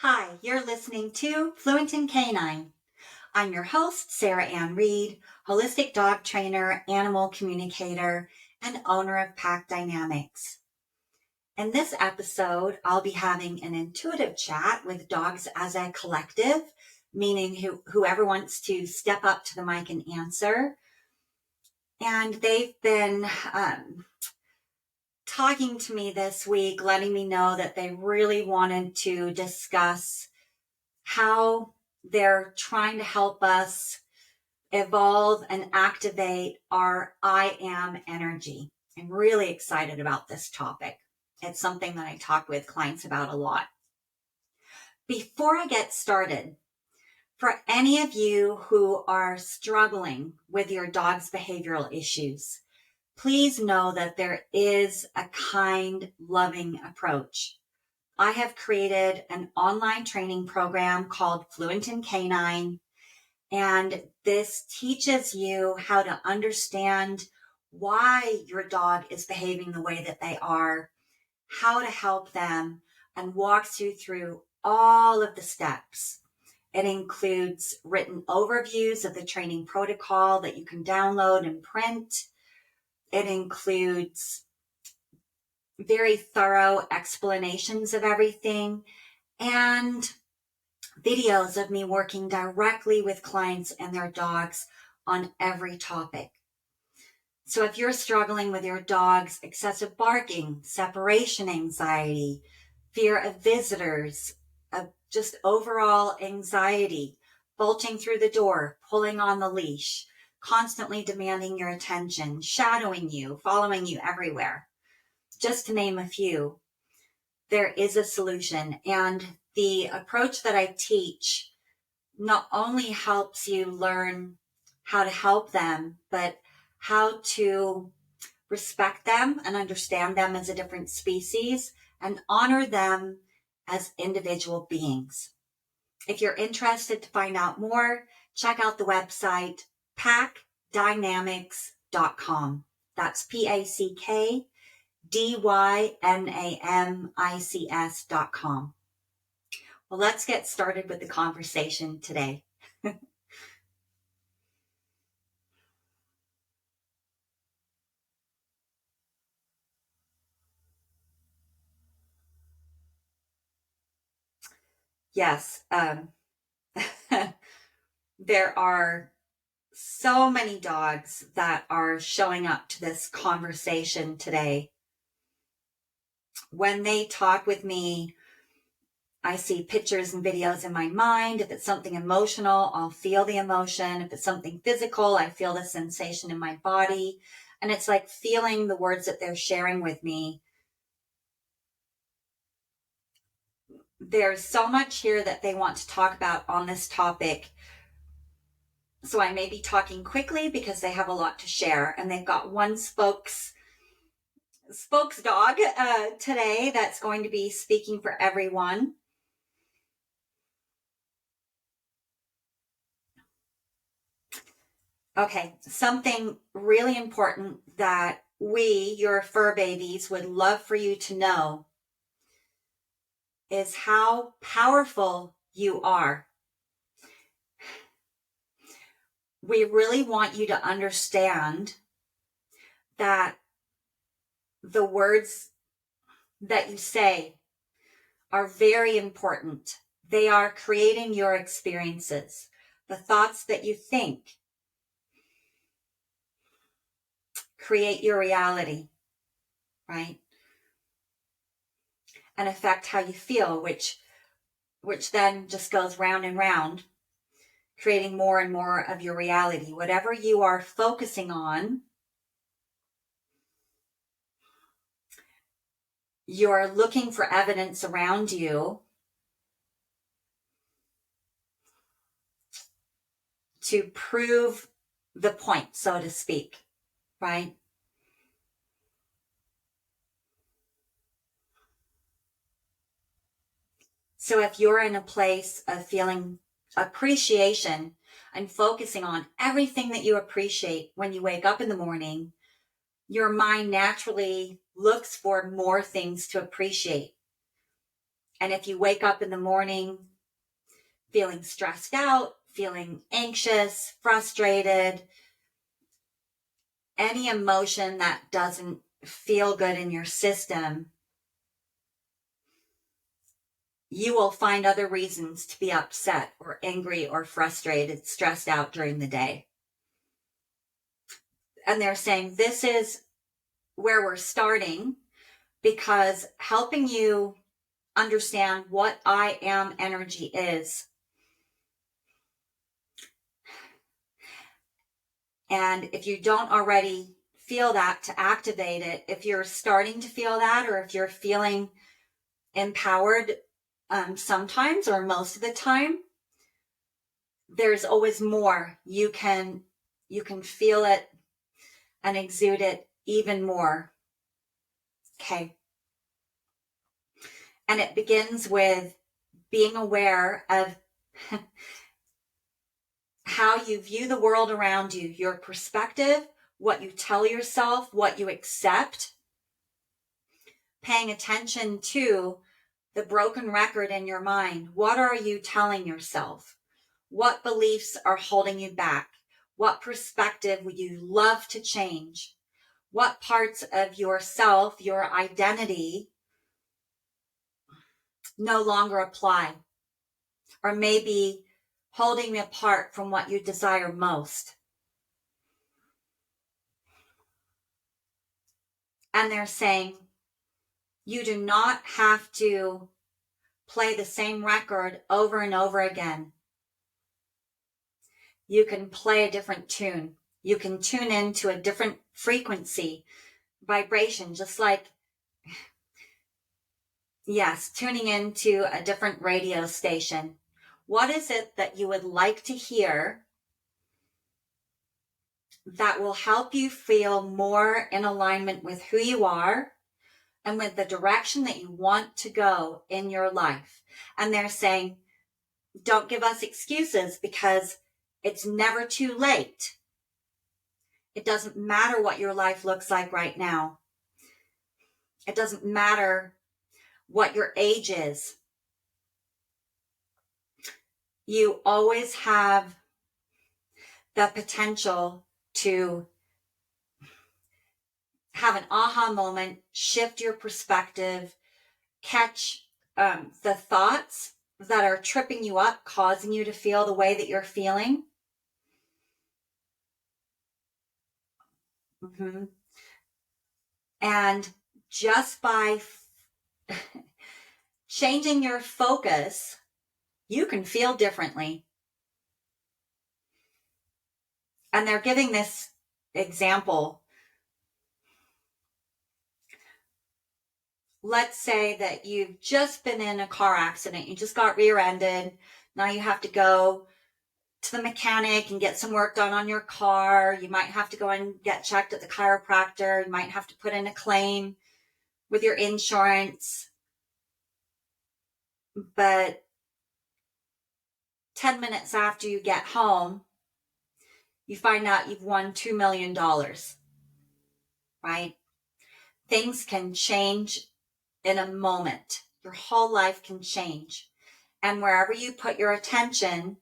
Hi, you're listening to Fluent in Canine. I'm your host, Sarah Ann Reed, holistic dog trainer, animal communicator, and owner of Pack Dynamics. In this episode, I'll be having an intuitive chat with dogs as a collective, meaning whoever wants to step up to the mic and answer. And they've been talking to me this week, letting me know that they really wanted to discuss how they're trying to help us evolve and activate our I am energy. I'm really excited about this topic. It's something that I talk with clients about a lot. Before I get started, for any of you who are struggling with your dog's behavioral issues, please know that there is a kind, loving approach. I have created an online training program called Fluent in Canine, and this teaches you how to understand why your dog is behaving the way that they are, how to help them, and walks you through all of the steps. It includes written overviews of the training protocol that you can download and print. It includes very thorough explanations of everything and videos of me working directly with clients and their dogs on every topic. So if you're struggling with your dog's excessive barking, separation anxiety, fear of visitors, of just overall anxiety, bolting through the door, pulling on the leash, constantly demanding your attention, shadowing you, following you everywhere, just to name a few, there is a solution. And the approach that I teach not only helps you learn how to help them, but how to respect them and understand them as a different species and honor them as individual beings. If you're interested to find out more, check out the website packdynamics.com. That's PACKDYNAMICS.com. Well, let's get started with the conversation today. Yes, there are so many dogs that are showing up to this conversation today. When they talk with me, I see pictures and videos in my mind. If it's something emotional, I'll feel the emotion. If it's something physical, I feel the sensation in my body. And it's like feeling the words that they're sharing with me. There's so much here that they want to talk about on this topic. So I may be talking quickly because they have a lot to share. And they've got one spokes dog today that's going to be speaking for everyone. Okay, something really important that we, your fur babies, would love for you to know is how powerful you are. We really want you to understand that the words that you say are very important. They are creating your experiences. The thoughts that you think create your reality, right? And affect how you feel, which then just goes round and round, creating more and more of your reality. Whatever you are focusing on, you're looking for evidence around you to prove the point, so to speak, right? So if you're in a place of feeling appreciation and focusing on everything that you appreciate when you wake up in the morning, your mind naturally looks for more things to appreciate. And if you wake up in the morning feeling stressed out, feeling anxious, frustrated, any emotion that doesn't feel good in your system, you will find other reasons to be upset or angry or frustrated, stressed out during the day. And they're saying this is where we're starting, because helping you understand what I am energy is. And if you don't already feel that, to activate it, if you're starting to feel that, or if you're feeling empowered sometimes or most of the time, there's always more. You can feel it and exude it even more. Okay. And it begins with being aware of how you view the world around you, your perspective, what you tell yourself, what you accept, paying attention to the broken record in your mind. What are you telling yourself? What beliefs are holding you back? What perspective would you love to change? What parts of yourself, your identity, no longer apply, or maybe holding you apart from what you desire most? And they're saying, you do not have to play the same record over and over again. You can play a different tune. You can tune into a different frequency, vibration, just like, yes, tuning into a different radio station. What is it that you would like to hear that will help you feel more in alignment with who you are and with the direction that you want to go in your life? And they're saying, don't give us excuses, because it's never too late. It doesn't matter what your life looks like right now. It doesn't matter what your age is. You always have the potential to have an aha moment, shift your perspective, catch the thoughts that are tripping you up, causing you to feel the way that you're feeling. And just by changing your focus, you can feel differently. And they're giving this example. Let's say that you've just been in a car accident. You just got rear-ended. Now you have to go to the mechanic and get some work done on your car. You might have to go and get checked at the chiropractor. You might have to put in a claim with your insurance. But 10 minutes after you get home, you find out you've won $2 million, right? Things can change in a moment. Your whole life can change. And wherever you put your attention,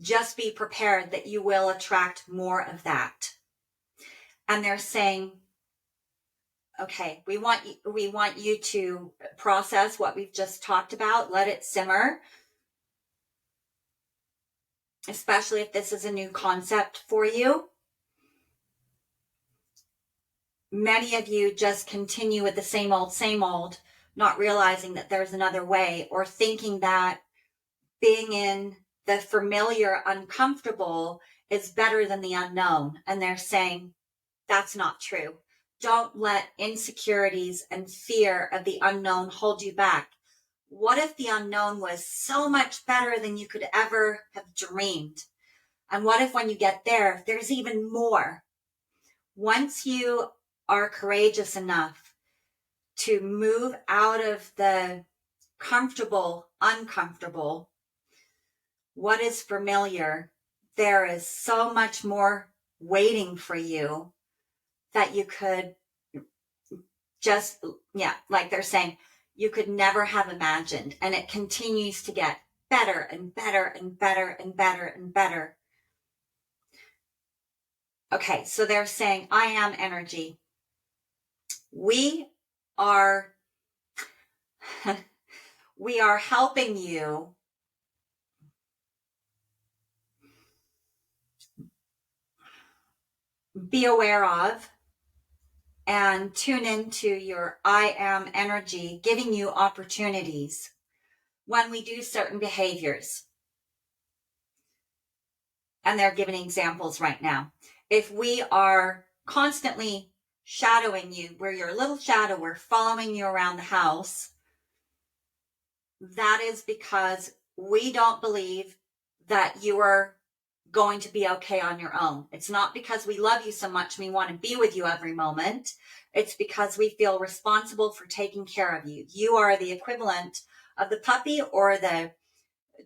just be prepared that you will attract more of that. And they're saying, okay, we want you to process what we've just talked about. Let it simmer, especially if this is a new concept for you. Many of you just continue with the same old, not realizing that there's another way, or thinking that being in the familiar, uncomfortable is better than the unknown. And they're saying that's not true. Don't let insecurities and fear of the unknown hold you back. What if the unknown was so much better than you could ever have dreamed? And what if when you get there, there's even more? Once you are courageous enough to move out of the comfortable, uncomfortable, what is familiar, there is so much more waiting for you that you could just Yeah, like they're saying, you could never have imagined. And it continues to get better and better and better and better and better. Okay, so they're saying, I am energy. We are helping you be aware of and tune into your I am energy, giving you opportunities when we do certain behaviors. And they're giving examples right now. If we are constantly shadowing you, we're your little shadow, we're following you around the house, that is because we don't believe that you are going to be okay on your own. It's not because we love you so much we want to be with you every moment. It's because we feel responsible for taking care of you. You are the equivalent of the puppy or the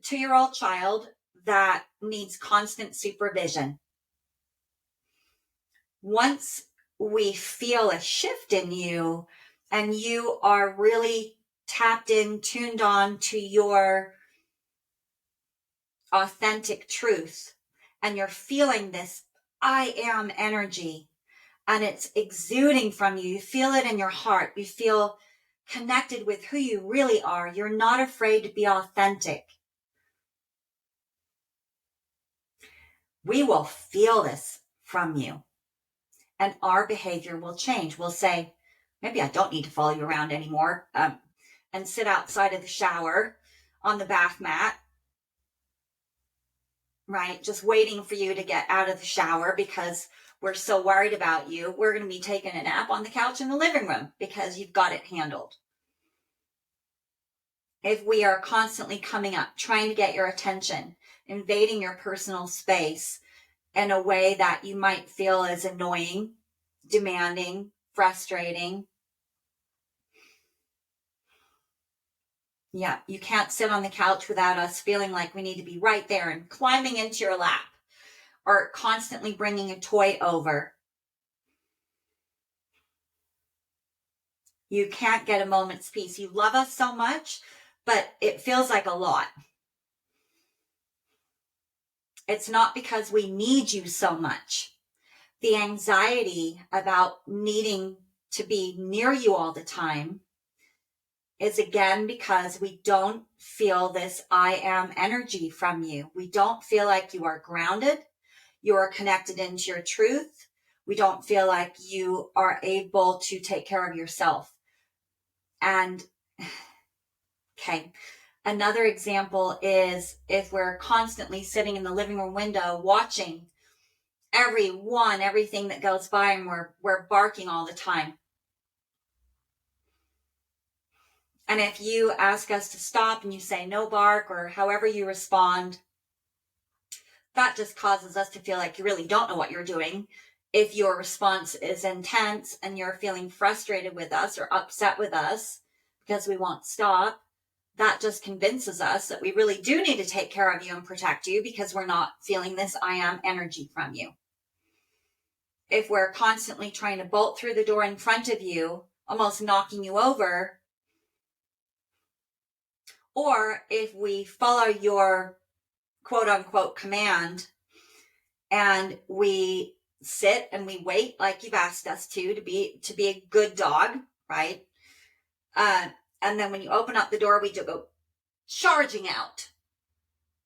2-year-old child that needs constant supervision. Once we feel a shift in you and you are really tapped in, tuned on to your authentic truth, and you're feeling this I am energy and it's exuding from you, you feel it in your heart, you feel connected with who you really are, you're not afraid to be authentic. We will feel this from you and our behavior will change. We'll say, maybe I don't need to follow you around anymore, and sit outside of the shower on the bath mat, right? Just waiting for you to get out of the shower because we're so worried about you. We're going to be taking a nap on the couch in the living room because you've got it handled. If we are constantly coming up, trying to get your attention, invading your personal space in a way that you might feel is annoying, demanding, frustrating. Yeah, you can't sit on the couch without us feeling like we need to be right there and climbing into your lap, or constantly bringing a toy over. You can't get a moment's peace. You love us so much, but it feels like a lot. It's not because we need you so much. The anxiety about needing to be near you all the time is again because we don't feel this I am energy from you. We don't feel like you are grounded. You are connected into your truth. We don't feel like you are able to take care of yourself. And okay, another example is if we're constantly sitting in the living room window watching everything that goes by, and we're barking all the time. And if you ask us to stop and you say no bark, or however you respond, that just causes us to feel like you really don't know what you're doing. If your response is intense and you're feeling frustrated with us or upset with us because we won't stop, that just convinces us that we really do need to take care of you and protect you because we're not feeling this I am energy from you. If we're constantly trying to bolt through the door in front of you, almost knocking you over, or if we follow your quote unquote command and we sit and we wait like you've asked us to be a good dog, right? And then when you open up the door, we do go charging out.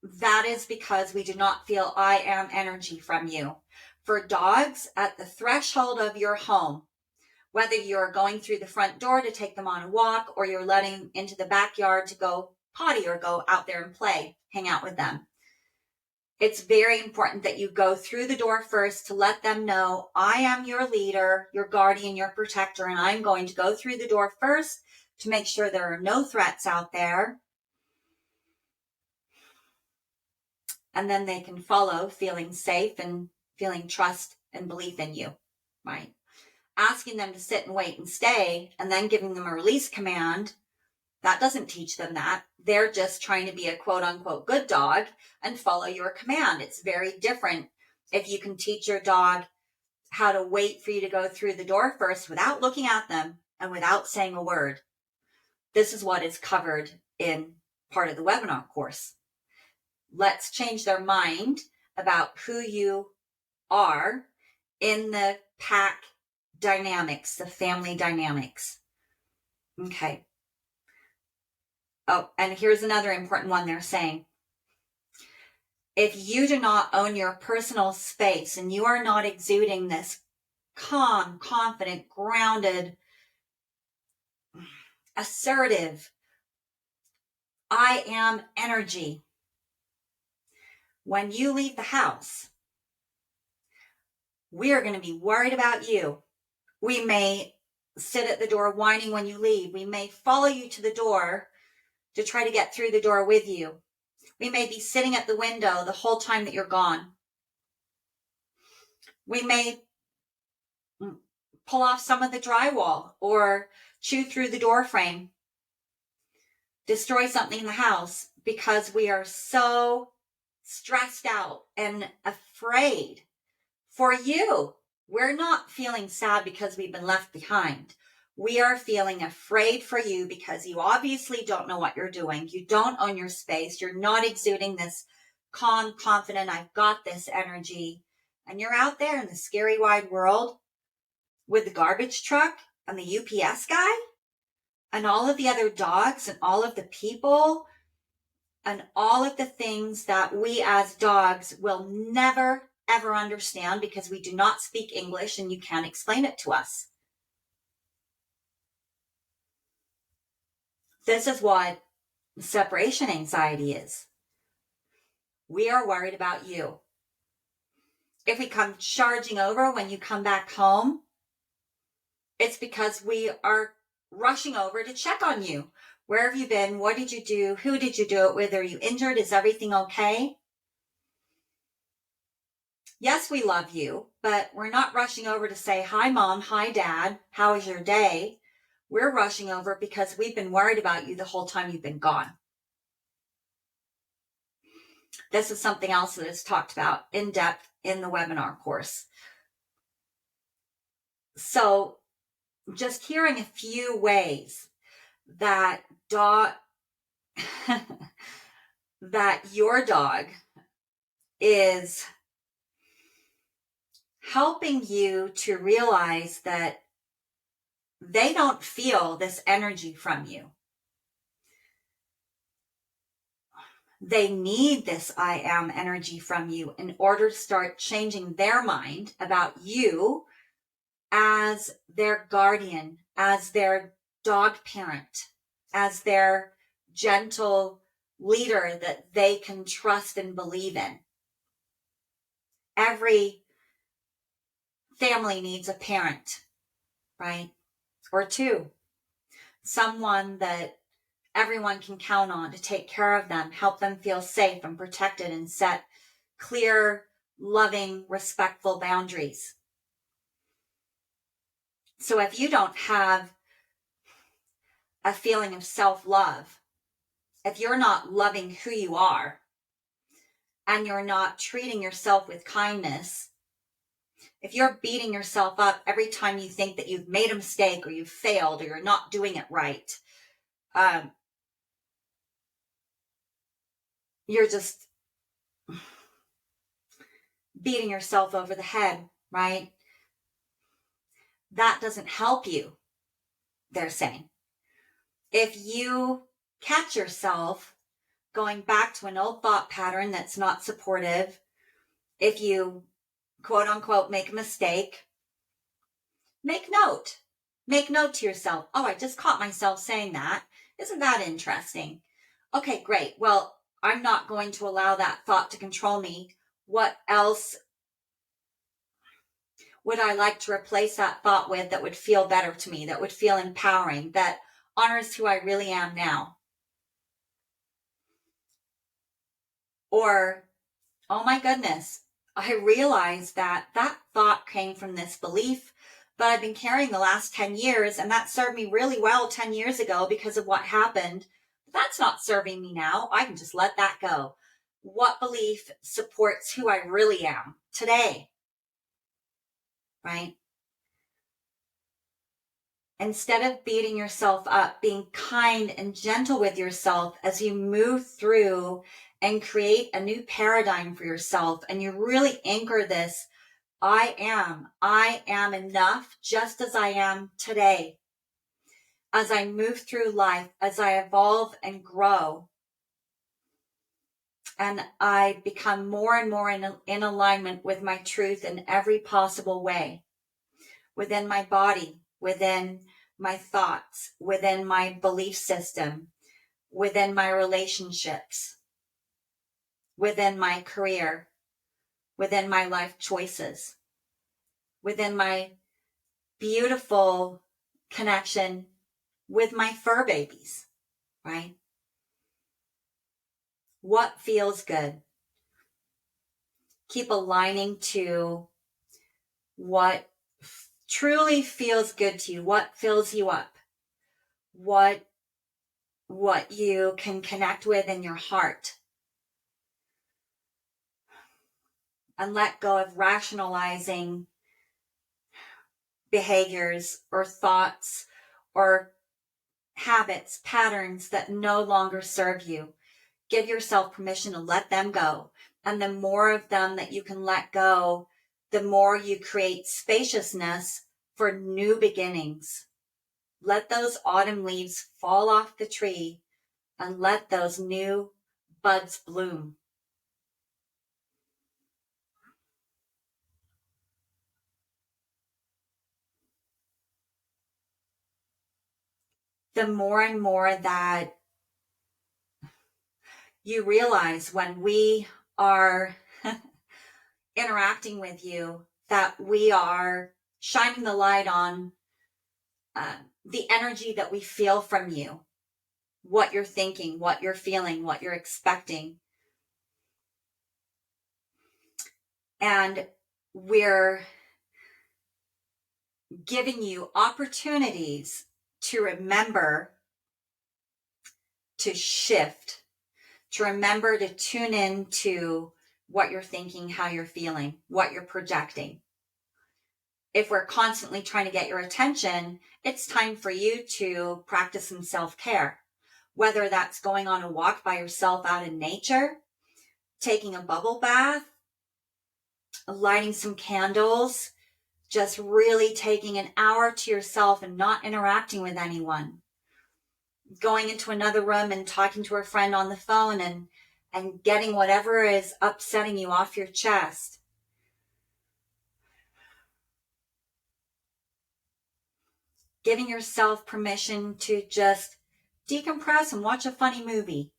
That is because we do not feel I am energy from you. For dogs, at the threshold of your home, whether you're going through the front door to take them on a walk, or you're letting into the backyard to go potty or go out there and play, hang out with them, it's very important that you go through the door first to let them know I am your leader, your guardian, your protector, and I'm going to go through the door first to make sure there are no threats out there. And then they can follow feeling safe and feeling trust and belief in you, right? Asking them to sit and wait and stay and then giving them a release command, that doesn't teach them that. They're just trying to be a quote unquote good dog and follow your command. It's very different if you can teach your dog how to wait for you to go through the door first without looking at them and without saying a word. This is what is covered in part of the webinar course. Let's change their mind about who you are in the pack dynamics, the family dynamics. Okay. Oh, and here's another important one they're saying. If you do not own your personal space and you are not exuding this calm, confident, grounded, assertive, I am energy, when you leave the house, we are going to be worried about you. We may sit at the door whining when you leave. We may follow you to the door to try to get through the door with you. We may be sitting at the window the whole time that you're gone. We may pull off some of the drywall or chew through the door frame, destroy something in the house because we are so stressed out and afraid for you. We're not feeling sad because we've been left behind. We are feeling afraid for you because you obviously don't know what you're doing. You don't own your space. You're not exuding this calm, confident, I've got this energy. And you're out there in the scary wide world with the garbage truck and the UPS guy and all of the other dogs and all of the people and all of the things that we as dogs will never, ever understand because we do not speak English and you can't explain it to us. This is what separation anxiety is. We are worried about you. If we come charging over when you come back home, it's because we are rushing over to check on you. Where have you been? What did you do? Who did you do it with? Are you injured? Is everything okay? Yes, we love you, but we're not rushing over to say, hi, Mom, hi, Dad, how was your day? We're rushing over because we've been worried about you the whole time you've been gone. This is something else that is talked about in depth in the webinar course. So just hearing a few ways that that your dog is helping you to realize that they don't feel this energy from you. They need this I am energy from you in order to start changing their mind about you as their guardian, as their dog parent, as their gentle leader that they can trust and believe in. Every family needs a parent, right? Or two. Someone that everyone can count on to take care of them, help them feel safe and protected, and set clear, loving, respectful boundaries. So if you don't have a feeling of self-love, if you're not loving who you are, and you're not treating yourself with kindness, if you're beating yourself up every time you think that you've made a mistake or you've failed or you're not doing it right, you're just beating yourself over the head, right? That doesn't help you, they're saying. If you catch yourself going back to an old thought pattern that's not supportive, if you, quote unquote, make a mistake, make note. Make note to yourself. Oh, I just caught myself saying that. Isn't that interesting? Okay, great. Well, I'm not going to allow that thought to control me. What else would I like to replace that thought with that would feel better to me, that would feel empowering, that honors who I really am now? Or, oh my goodness, I realized that that thought came from this belief, but I've been carrying the last 10 years, and that served me really well 10 years ago because of what happened. That's not serving me now. I can just let that go. What belief supports who I really am today? Right? Instead of beating yourself up, being kind and gentle with yourself as you move through and create a new paradigm for yourself. And you really anchor this, I am enough just as I am today. As I move through life, as I evolve and grow, and I become more and more in alignment with my truth in every possible way, within my body, within my thoughts, within my belief system, within my relationships, within my career, within my life choices, within my beautiful connection with my fur babies, right? What feels good? Keep aligning to what truly feels good to you, what fills you up, what you can connect with in your heart. And let go of rationalizing behaviors or thoughts or habits, patterns that no longer serve you. Give yourself permission to let them go. And the more of them that you can let go, the more you create spaciousness for new beginnings. Let those autumn leaves fall off the tree and let those new buds bloom. The more and more that you realize when we are interacting with you, that we are shining the light on the energy that we feel from you, what you're thinking, what you're feeling, what you're expecting. And we're giving you opportunities to remember to shift, to remember to tune in to what you're thinking, how you're feeling, what you're projecting. If we're constantly trying to get your attention, it's time for you to practice some self-care. Whether that's going on a walk by yourself out in nature, taking a bubble bath, lighting some candles, just really taking an hour to yourself and not interacting with anyone. Going into another room and talking to a friend on the phone and getting whatever is upsetting you off your chest. Giving yourself permission to just decompress and watch a funny movie.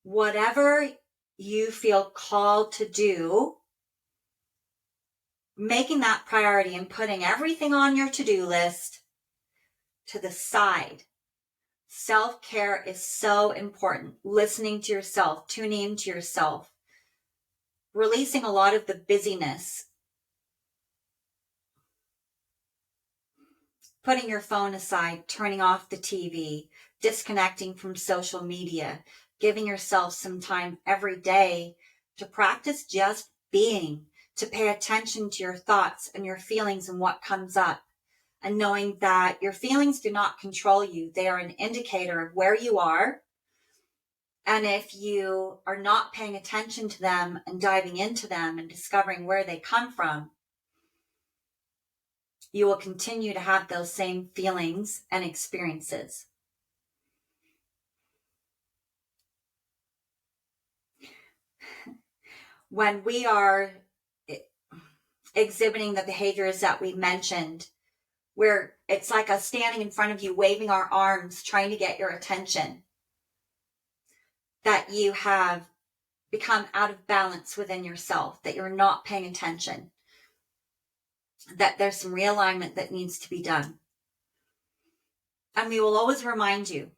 Whatever you feel called to do, making that priority and putting everything on your to-do list to the side. Self-care is so important. Listening to yourself, tuning into yourself, releasing a lot of the busyness, putting your phone aside, turning off the TV, disconnecting from social media, giving yourself some time every day to practice just being, to pay attention to your thoughts and your feelings and what comes up, and knowing that your feelings do not control you. They are an indicator of where you are. And if you are not paying attention to them and diving into them and discovering where they come from, you will continue to have those same feelings and experiences. When we are exhibiting the behaviors that we mentioned, where it's like us standing in front of you, waving our arms, trying to get your attention, that you have become out of balance within yourself, that you're not paying attention, that there's some realignment that needs to be done. And we will always remind you.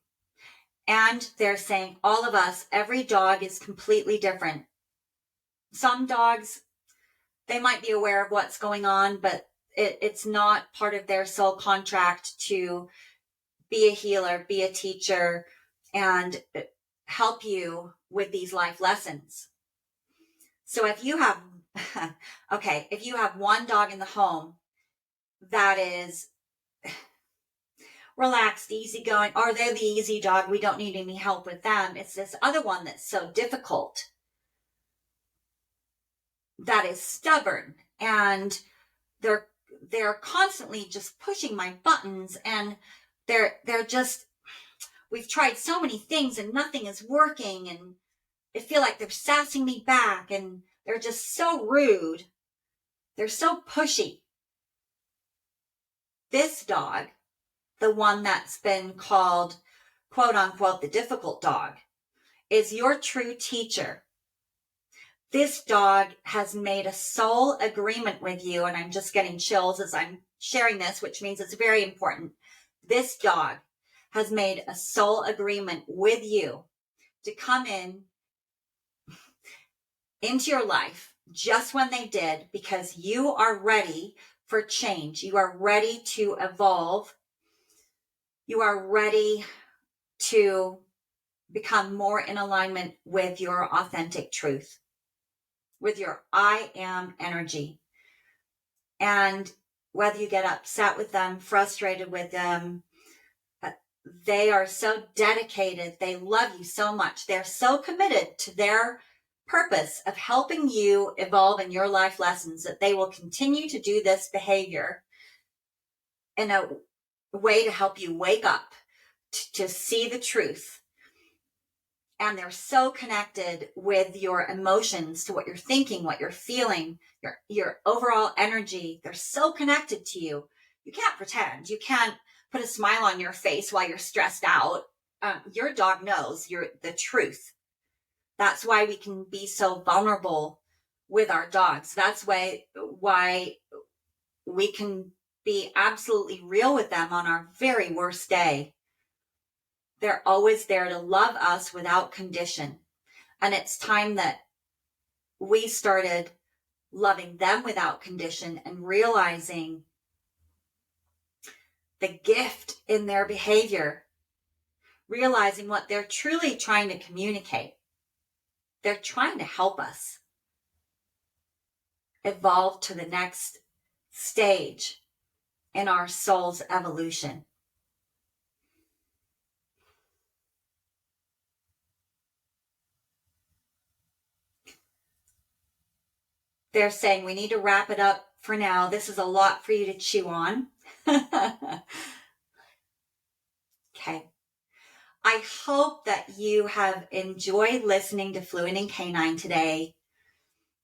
And they're saying, all of us, every dog is completely different. Some dogs, they might be aware of what's going on, but it's not part of their soul contract to be a healer, be a teacher, and help you with these life lessons. So if you have, if you have one dog in the home that is relaxed, easygoing, or they're the easy dog, we don't need any help with them. It's this other one that's so difficult, that is stubborn, and they're constantly just pushing my buttons, and they're just, we've tried so many things and nothing is working, and I feel like they're sassing me back, and they're just so rude. They're so pushy. This dog, the one that's been called, quote unquote, the difficult dog, is your true teacher. This dog has made a soul agreement with you, and I'm just getting chills as I'm sharing this, which means it's very important. This dog has made a soul agreement with you to come into your life just when they did, because you are ready for change. You are ready to evolve. You are ready to become more in alignment with your authentic truth, with your I am energy. And whether you get upset with them, frustrated with them, they are so dedicated. They love you so much. They're so committed to their purpose of helping you evolve in your life lessons that they will continue to do this behavior in a way to help you wake up, to see the truth. And they're so connected with your emotions, to what you're thinking, what you're feeling, your overall energy. They're so connected to you. You can't pretend. You can't put a smile on your face while you're stressed out. Your dog knows you're the truth. That's why we can be so vulnerable with our dogs. That's why we can be absolutely real with them on our very worst day. They're always there to love us without condition. And it's time that we started loving them without condition and realizing the gift in their behavior, realizing what they're truly trying to communicate. They're trying to help us evolve to the next stage in our soul's evolution. They're saying we need to wrap it up for now. This is a lot for you to chew on. Okay. I hope that you have enjoyed listening to Fluid and Canine today.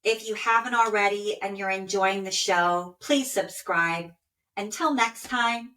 If you haven't already and you're enjoying the show, please subscribe. Until next time.